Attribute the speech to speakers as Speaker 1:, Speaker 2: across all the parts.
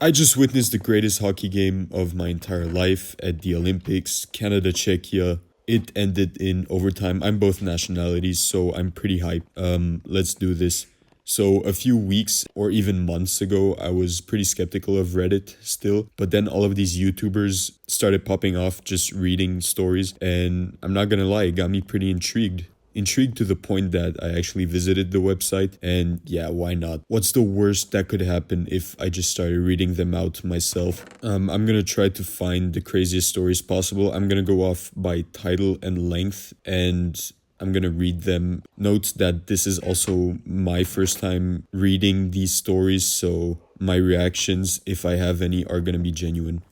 Speaker 1: I just witnessed the greatest hockey game of my entire life at the Olympics, Canada Czechia. It ended in overtime. I'm both nationalities, so I'm pretty hyped. Let's do this. So, a few weeks or even months ago, I was pretty skeptical of Reddit still, but then all of these YouTubers started popping off just reading stories, and I'm not gonna lie, it got me pretty intrigued. Intrigued to the point that I actually visited the website, and yeah, why not? What's the worst that could happen if I just started reading them out myself? I'm gonna try to find the craziest stories possible. I'm gonna go off by title and length, and I'm gonna read them. Note that this is also my first time reading these stories, so my reactions, if I have any, are gonna be genuine.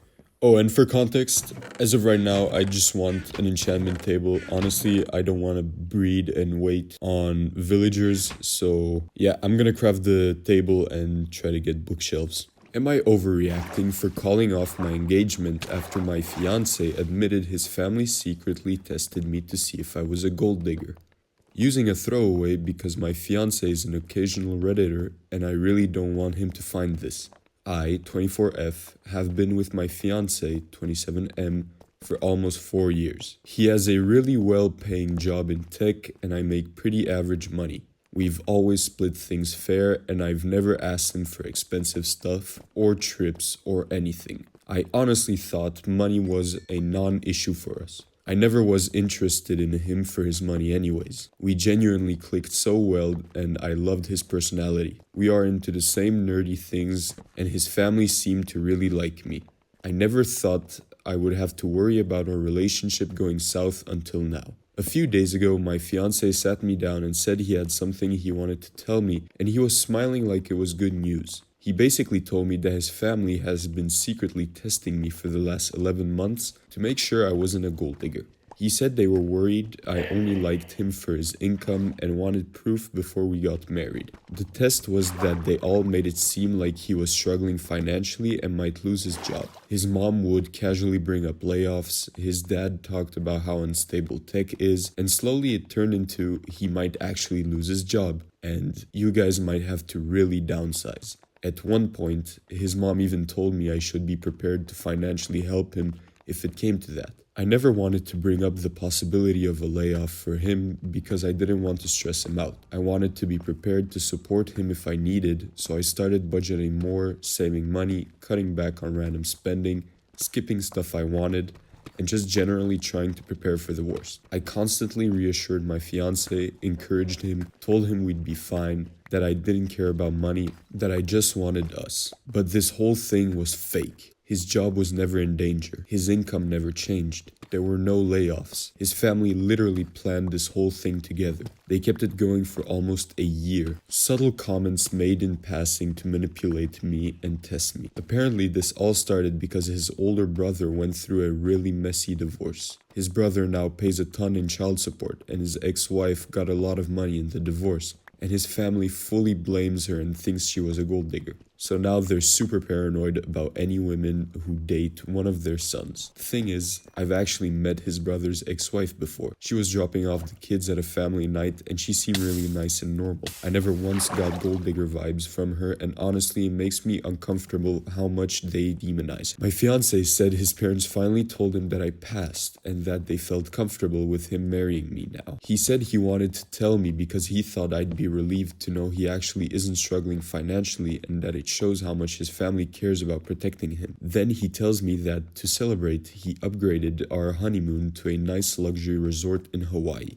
Speaker 1: Oh, and for context, as of right now, I just want an enchantment table. Honestly, I don't want to breed and wait on villagers. So, yeah, I'm gonna craft the table and try to get bookshelves. Am I overreacting for calling off my engagement after my fiance admitted his family secretly tested me to see if I was a gold digger? Using a throwaway because my fiance is an occasional Redditor and I really don't want him to find this. I, 24F, have been with my fiance, 27M, for almost 4 years. He has a really well-paying job in tech and I make pretty average money. We've always split things fair and I've never asked him for expensive stuff or trips or anything. I honestly thought money was a non-issue for us. I never was interested in him for his money anyways. We genuinely clicked so well and I loved his personality. We are into the same nerdy things and his family seemed to really like me. I never thought I would have to worry about our relationship going south until now. A few days ago, my fiance sat me down and said he had something he wanted to tell me and he was smiling like it was good news. He basically told me that his family has been secretly testing me for the last 11 months to make sure I wasn't a gold digger. He said they were worried I only liked him for his income and wanted proof before we got married. The test was that they all made it seem like he was struggling financially and might lose his job. His mom would casually bring up layoffs, his dad talked about how unstable tech is, and slowly it turned into he might actually lose his job, and you guys might have to really downsize. At one point, his mom even told me I should be prepared to financially help him if it came to that. I never wanted to bring up the possibility of a layoff for him because I didn't want to stress him out. I wanted to be prepared to support him if I needed, so I started budgeting more, saving money, cutting back on random spending, skipping stuff I wanted, and just generally trying to prepare for the worst. I constantly reassured my fiance, encouraged him, told him we'd be fine, that I didn't care about money, that I just wanted us. But this whole thing was fake. His job was never in danger. His income never changed. There were no layoffs. His family literally planned this whole thing together. They kept it going for almost a year. Subtle comments made in passing to manipulate me and test me. Apparently, this all started because his older brother went through a really messy divorce. His brother now pays a ton in child support, and his ex-wife got a lot of money in the divorce. And his family fully blames her and thinks she was a gold digger. So now they're super paranoid about any women who date one of their sons. The thing is, I've actually met his brother's ex-wife before. She was dropping off the kids at a family night and she seemed really nice and normal. I never once got gold digger vibes from her, and honestly it makes me uncomfortable how much they demonize her. My fiance said his parents finally told him that I passed and that they felt comfortable with him marrying me now. He said he wanted to tell me because he thought I'd be relieved to know he actually isn't struggling financially and that it shows how much his family cares about protecting him. Then he tells me that to celebrate, he upgraded our honeymoon to a nice luxury resort in Hawaii.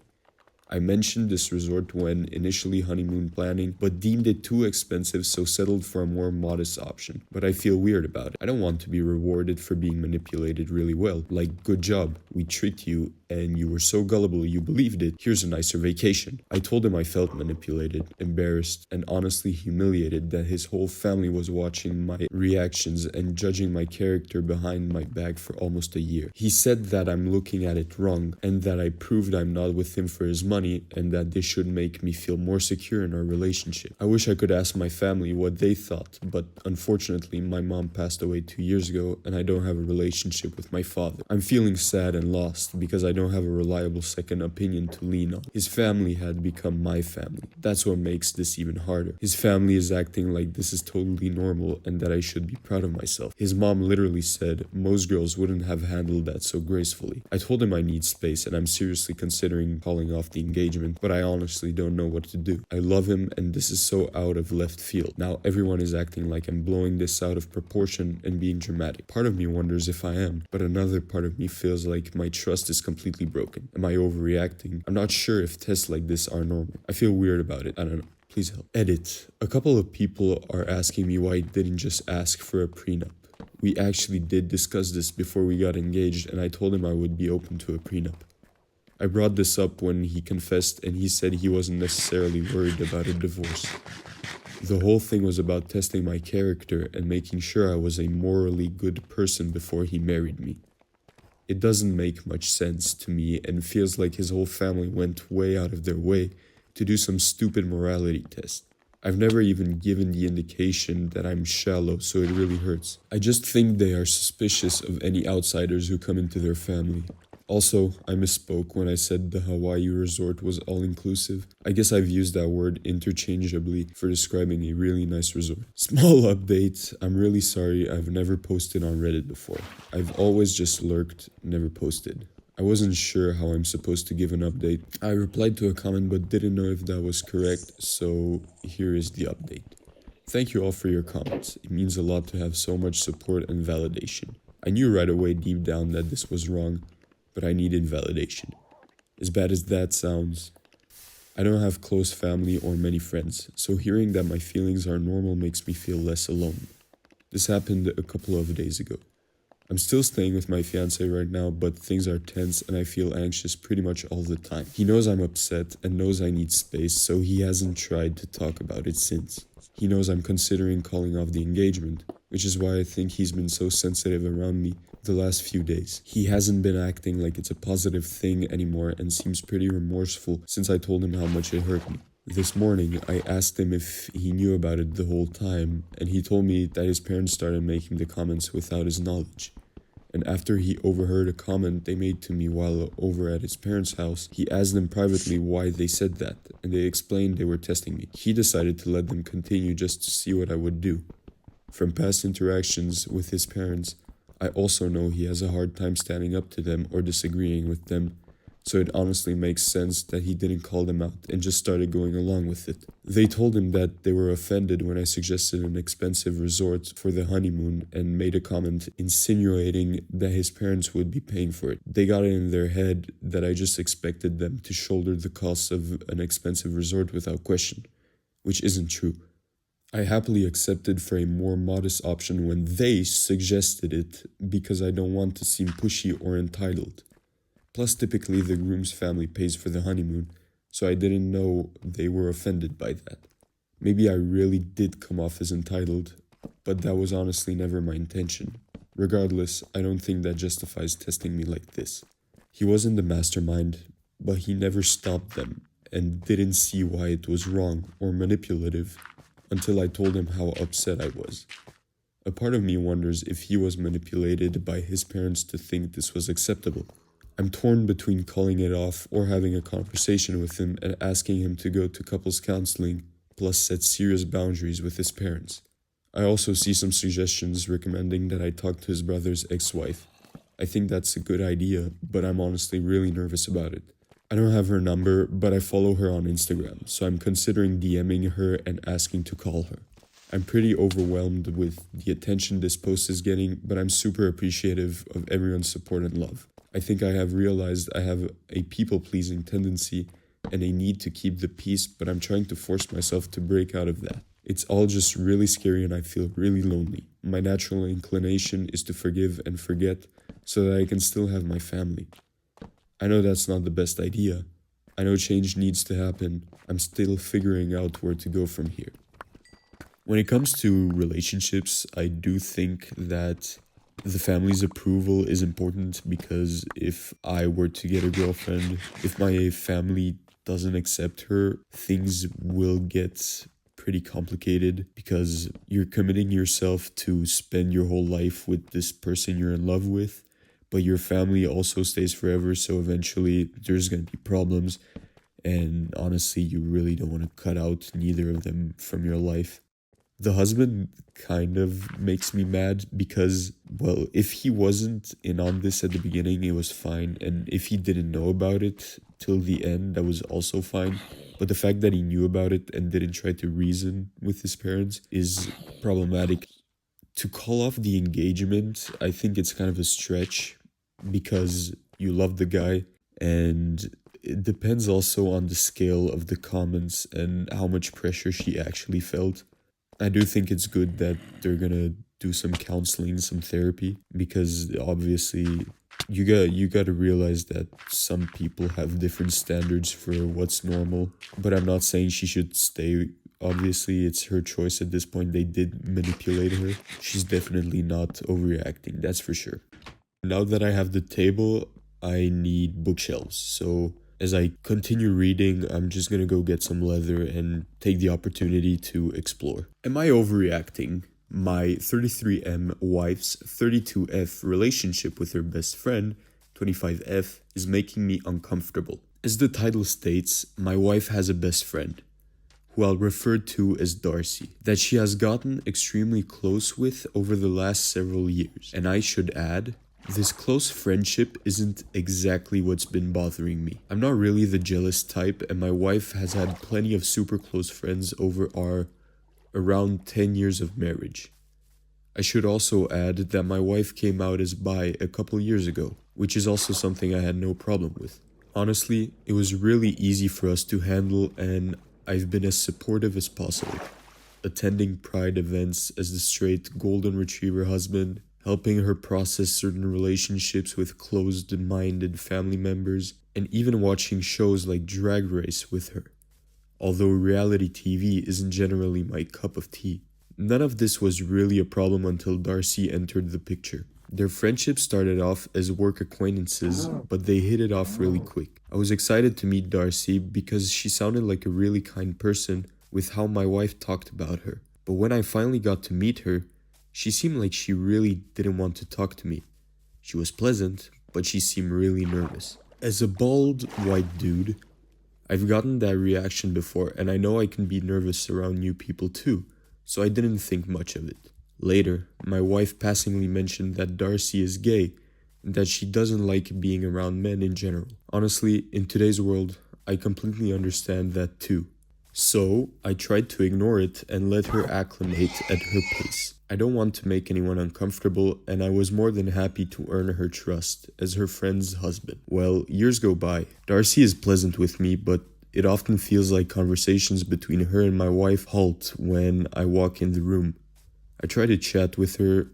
Speaker 1: I mentioned this resort when initially honeymoon planning, but deemed it too expensive, so settled for a more modest option. But I feel weird about it. I don't want to be rewarded for being manipulated really well. Like, good job, we tricked you, and you were so gullible you believed it. Here's a nicer vacation. I told him I felt manipulated, embarrassed, and honestly humiliated that his whole family was watching my reactions and judging my character behind my back for almost a year. He said that I'm looking at it wrong, and that I proved I'm not with him for his money. money and that this should make me feel more secure in our relationship. I wish I could ask my family what they thought, but unfortunately my mom passed away 2 years ago and I don't have a relationship with my father. I'm feeling sad and lost because I don't have a reliable second opinion to lean on. His family had become my family. That's what makes this even harder. His family is acting like this is totally normal and that I should be proud of myself. His mom literally said most girls wouldn't have handled that so gracefully. I told him I need space and I'm seriously considering calling off the engagement, but I honestly don't know what to do. I love him and this is so out of left field. Now everyone is acting like I'm blowing this out of proportion and being dramatic. Part of me wonders if I am, but another part of me feels like my trust is completely broken. Am I overreacting? I'm not sure if tests like this are normal. I feel weird about it. I don't know. Please help. Edit. A couple of people are asking me why I didn't just ask for a prenup. We actually did discuss this before we got engaged and I told him I would be open to a prenup. I brought this up when he confessed and he said he wasn't necessarily worried about a divorce. The whole thing was about testing my character and making sure I was a morally good person before he married me. It doesn't make much sense to me and feels like his whole family went way out of their way to do some stupid morality test. I've never even given the indication that I'm shallow, so it really hurts. I just think they are suspicious of any outsiders who come into their family. Also, I misspoke when I said the Hawaii resort was all-inclusive. I guess I've used that word interchangeably for describing a really nice resort. Small update, I'm really sorry I've never posted on Reddit before. I've always just lurked, never posted. I wasn't sure how I'm supposed to give an update. I replied to a comment but didn't know if that was correct, so here is the update. Thank you all for your comments. It means a lot to have so much support and validation. I knew right away deep down that this was wrong, but I needed validation. As bad as that sounds, I don't have close family or many friends, so hearing that my feelings are normal makes me feel less alone. This happened a couple of days ago. I'm still staying with my fiancé right now, but things are tense and I feel anxious pretty much all the time. He knows I'm upset and knows I need space, so he hasn't tried to talk about it since. He knows I'm considering calling off the engagement, which is why I think he's been so sensitive around me the last few days. He hasn't been acting like it's a positive thing anymore and seems pretty remorseful since I told him how much it hurt me. This morning, I asked him if he knew about it the whole time, and he told me that his parents started making the comments without his knowledge. And after he overheard a comment they made to me while over at his parents' house, he asked them privately why they said that, and they explained they were testing me. He decided to let them continue just to see what I would do. From past interactions with his parents, I also know he has a hard time standing up to them or disagreeing with them, so it honestly makes sense that he didn't call them out and just started going along with it. They told him that they were offended when I suggested an expensive resort for the honeymoon and made a comment insinuating that his parents would be paying for it. They got it in their head that I just expected them to shoulder the costs of an expensive resort without question, which isn't true. I happily accepted for a more modest option when they suggested it because I don't want to seem pushy or entitled. Plus, typically the groom's family pays for the honeymoon, so I didn't know they were offended by that. Maybe I really did come off as entitled, but that was honestly never my intention. Regardless, I don't think that justifies testing me like this. He wasn't the mastermind, but he never stopped them and didn't see why it was wrong or manipulative until I told him how upset I was. A part of me wonders if he was manipulated by his parents to think this was acceptable. I'm torn between calling it off or having a conversation with him and asking him to go to couples counseling, plus set serious boundaries with his parents. I also see some suggestions recommending that I talk to his brother's ex-wife. I think that's a good idea, but I'm honestly really nervous about it. I don't have her number, but I follow her on Instagram, so I'm considering DMing her and asking to call her. I'm pretty overwhelmed with the attention this post is getting, but I'm super appreciative of everyone's support and love. I think I have realized I have a people-pleasing tendency and a need to keep the peace, but I'm trying to force myself to break out of that. It's all just really scary and I feel really lonely. My natural inclination is to forgive and forget so that I can still have my family. I know that's not the best idea. I know change needs to happen. I'm still figuring out where to go from here. When it comes to relationships, I do think that the family's approval is important because if I were to get a girlfriend, if my family doesn't accept her, things will get pretty complicated because you're committing yourself to spend your whole life with this person you're in love with, but your family also stays forever, so eventually there's going to be problems. And honestly, you really don't want to cut out neither of them from your life. The husband kind of makes me mad because, well, if he wasn't in on this at the beginning, it was fine. And if he didn't know about it till the end, that was also fine. But the fact that he knew about it and didn't try to reason with his parents is problematic. To call off the engagement, I think it's kind of a stretch because you love the guy, and it depends also on the scale of the comments and how much pressure she actually felt. I do think it's good that they're gonna do some counseling, some therapy, because obviously you got to realize that some people have different standards for what's normal. But I'm not saying she should stay. Obviously, it's her choice at this point. They did manipulate her. She's definitely not overreacting, that's for sure. Now that I have the table, I need bookshelves. So as I continue reading, I'm just gonna go get some leather and take the opportunity to explore. Am I overreacting? My 33M wife's 32F relationship with her best friend, 25F, is making me uncomfortable. As the title states, my wife has a best friend, who I'll refer to as Darcy, that she has gotten extremely close with over the last several years. And I should add, this close friendship isn't exactly what's been bothering me. I'm not really the jealous type, and my wife has had plenty of super close friends over our around 10 years of marriage. I should also add that my wife came out as bi a couple years ago, which is also something I had no problem with. Honestly, it was really easy for us to handle, and I've been as supportive as possible. Attending pride events as the straight golden retriever husband, helping her process certain relationships with closed-minded family members, and even watching shows like Drag Race with her. Although reality TV isn't generally my cup of tea. None of this was really a problem until Darcy entered the picture. Their friendship started off as work acquaintances, but they hit it off really quick. I was excited to meet Darcy because she sounded like a really kind person with how my wife talked about her. But when I finally got to meet her, she seemed like she really didn't want to talk to me. She was pleasant, but she seemed really nervous. As a bald, white dude, I've gotten that reaction before, and I know I can be nervous around new people too, so I didn't think much of it. Later, my wife passingly mentioned that Darcy is gay, and that she doesn't like being around men in general. Honestly, in today's world, I completely understand that too. So, I tried to ignore it and let her acclimate at her pace. I don't want to make anyone uncomfortable, and I was more than happy to earn her trust as her friend's husband. Well, years go by. Darcy is pleasant with me, but it often feels like conversations between her and my wife halt when I walk in the room. I try to chat with her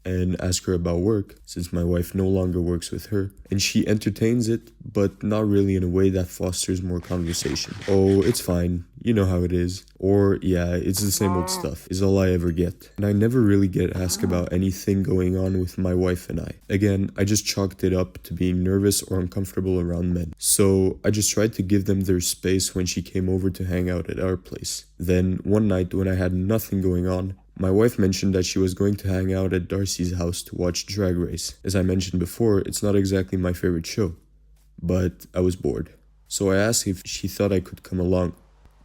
Speaker 1: and ask her about work, since my wife no longer works with her, and she entertains it, but not really in a way that fosters more conversation. Oh, it's fine, you know how it is. Or, yeah, it's the same old stuff, is all I ever get. And I never really get asked about anything going on with my wife and I. Again, I just chalked it up to being nervous or uncomfortable around men. So, I just tried to give them their space when she came over to hang out at our place. Then, one night when I had nothing going on, my wife mentioned that she was going to hang out at Darcy's house to watch Drag Race. As I mentioned before, it's not exactly my favorite show, but I was bored. So I asked if she thought I could come along.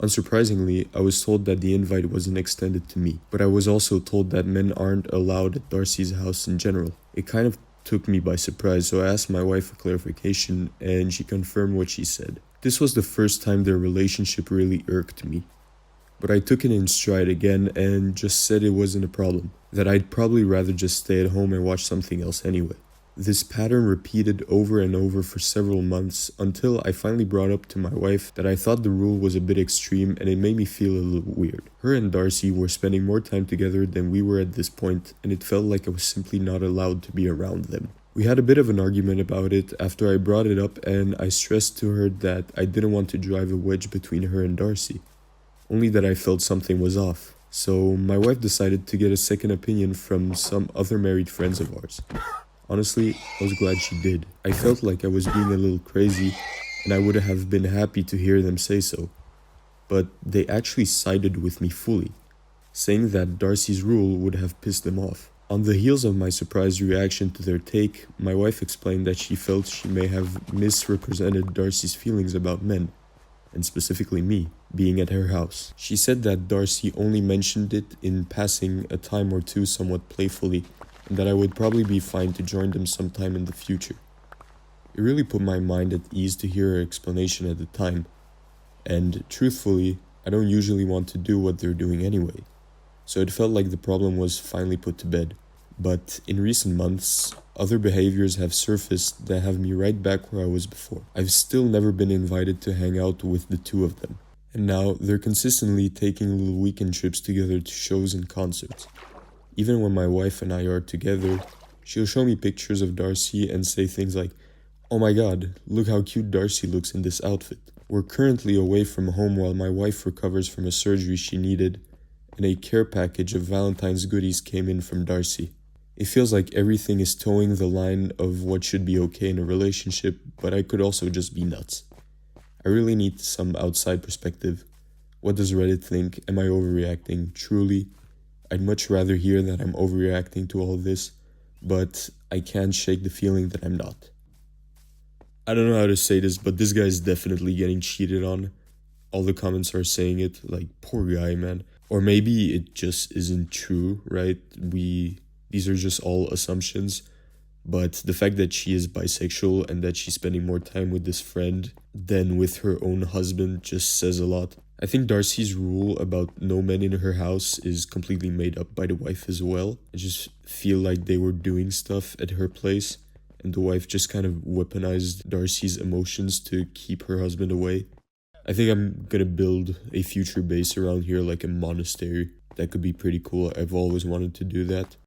Speaker 1: Unsurprisingly, I was told that the invite wasn't extended to me, but I was also told that men aren't allowed at Darcy's house in general. It kind of took me by surprise, so I asked my wife for clarification, and she confirmed what she said. This was the first time their relationship really irked me. But I took it in stride again and just said it wasn't a problem, that I'd probably rather just stay at home and watch something else anyway. This pattern repeated over and over for several months until I finally brought up to my wife that I thought the rule was a bit extreme and it made me feel a little weird. Her and Darcy were spending more time together than we were at this point, and it felt like I was simply not allowed to be around them. We had a bit of an argument about it after I brought it up, and I stressed to her that I didn't want to drive a wedge between her and Darcy. Only that I felt something was off. So my wife decided to get a second opinion from some other married friends of ours. Honestly, I was glad she did. I felt like I was being a little crazy, and I would have been happy to hear them say so. But they actually sided with me fully, saying that Darcy's rule would have pissed them off. On the heels of my surprised reaction to their take, my wife explained that she felt she may have misrepresented Darcy's feelings about men, and specifically me, being at her house. She said that Darcy only mentioned it in passing a time or two somewhat playfully, and that I would probably be fine to join them sometime in the future. It really put my mind at ease to hear her explanation at the time, and truthfully, I don't usually want to do what they're doing anyway, so it felt like the problem was finally put to bed. But in recent months, other behaviors have surfaced that have me right back where I was before. I've still never been invited to hang out with the two of them, and now they're consistently taking little weekend trips together to shows and concerts. Even when my wife and I are together, she'll show me pictures of Darcy and say things like, "Oh my god, look how cute Darcy looks in this outfit." We're currently away from home while my wife recovers from a surgery she needed, and a care package of Valentine's goodies came in from Darcy. It feels like everything is towing the line of what should be okay in a relationship, but I could also just be nuts. I really need some outside perspective. What does Reddit think? Am I overreacting? Truly, I'd much rather hear that I'm overreacting to all this, but I can't shake the feeling that I'm not. I don't know how to say this, but this guy is definitely getting cheated on. All the comments are saying it, like, poor guy, man. Or maybe it just isn't true, right? These are just all assumptions. But the fact that she is bisexual and that she's spending more time with this friend than with her own husband just says a lot. I think Darcy's rule about no men in her house is completely made up by the wife as well. I just feel like they were doing stuff at her place, and the wife just kind of weaponized Darcy's emotions to keep her husband away. I think I'm gonna build a future base around here, like a monastery. That could be pretty cool. I've always wanted to do that.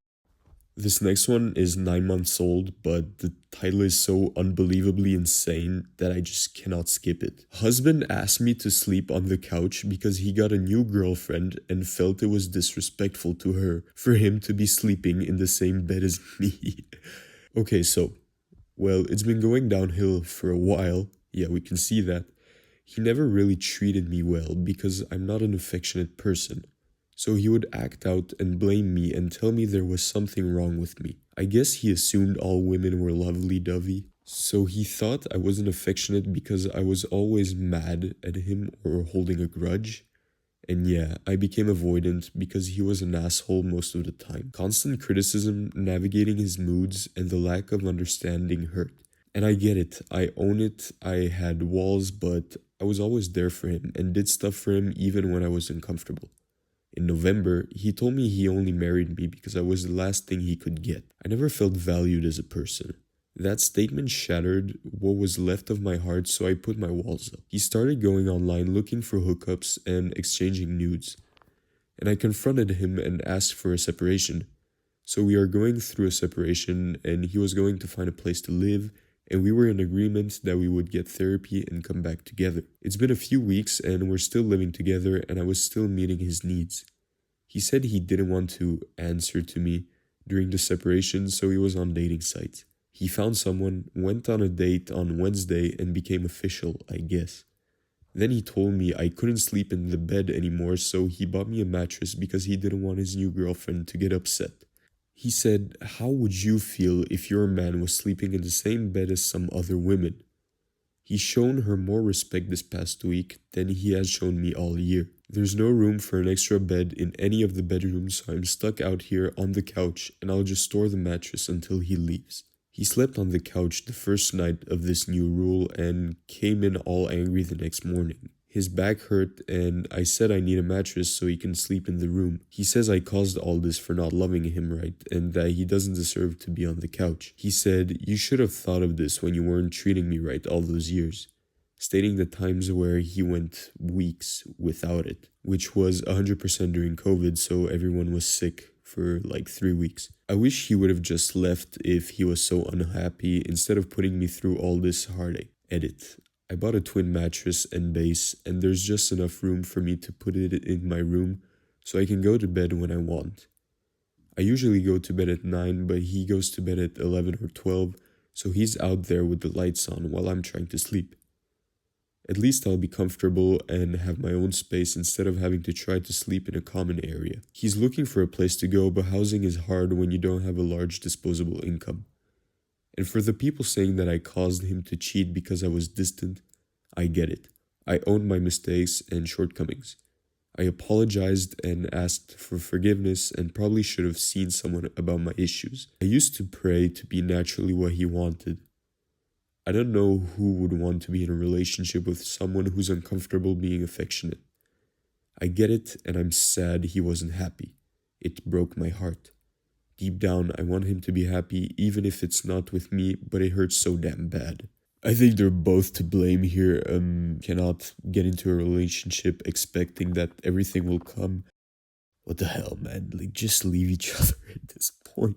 Speaker 1: This next one is 9 months old, but the title is so unbelievably insane that I just cannot skip it. Husband asked me to sleep on the couch because he got a new girlfriend and felt it was disrespectful to her for him to be sleeping in the same bed as me. Okay, so, well, it's been going downhill for a while. Yeah, we can see that. He never really treated me well because I'm not an affectionate person. So he would act out and blame me and tell me there was something wrong with me. I guess he assumed all women were lovey-dovey. So he thought I wasn't affectionate because I was always mad at him or holding a grudge. And yeah, I became avoidant because he was an asshole most of the time. Constant criticism, navigating his moods, and the lack of understanding hurt. And I get it, I own it, I had walls, but I was always there for him and did stuff for him even when I was uncomfortable. In November, he told me he only married me because I was the last thing he could get. I never felt valued as a person. That statement shattered what was left of my heart, so I put my walls up. He started going online looking for hookups and exchanging nudes. And I confronted him and asked for a separation. So we are going through a separation, and he was going to find a place to live, and we were in agreement that we would get therapy and come back together. It's been a few weeks and we're still living together, and I was still meeting his needs. He said he didn't want to answer to me during the separation, so he was on dating sites. He found someone, went on a date on Wednesday, and became official, I guess. Then he told me I couldn't sleep in the bed anymore, so he bought me a mattress because he didn't want his new girlfriend to get upset. He said, "How would you feel if your man was sleeping in the same bed as some other women?" He's shown her more respect this past week than he has shown me all year. There's no room for an extra bed in any of the bedrooms, so I'm stuck out here on the couch, and I'll just store the mattress until he leaves. He slept on the couch the first night of this new rule and came in all angry the next morning. His back hurt, and I said I need a mattress so he can sleep in the room. He says I caused all this for not loving him right, and that he doesn't deserve to be on the couch. He said, "You should have thought of this when you weren't treating me right all those years," stating the times where he went weeks without it, which was 100% during COVID, so everyone was sick for like 3 weeks. I wish he would have just left if he was so unhappy instead of putting me through all this heartache. Edit. I bought a twin mattress and base, and there's just enough room for me to put it in my room so I can go to bed when I want. I usually go to bed at 9, but he goes to bed at 11 or 12, so he's out there with the lights on while I'm trying to sleep. At least I'll be comfortable and have my own space instead of having to try to sleep in a common area. He's looking for a place to go, but housing is hard when you don't have a large disposable income. And for the people saying that I caused him to cheat because I was distant, I get it. I own my mistakes and shortcomings. I apologized and asked for forgiveness and probably should have seen someone about my issues. I used to pray to be naturally what he wanted. I don't know who would want to be in a relationship with someone who's uncomfortable being affectionate. I get it, and I'm sad he wasn't happy. It broke my heart. Deep down, I want him to be happy, even if it's not with me, but it hurts so damn bad. I think they're both to blame here. Cannot get into a relationship expecting that everything will come. What the hell, man? Like, just leave each other at this point.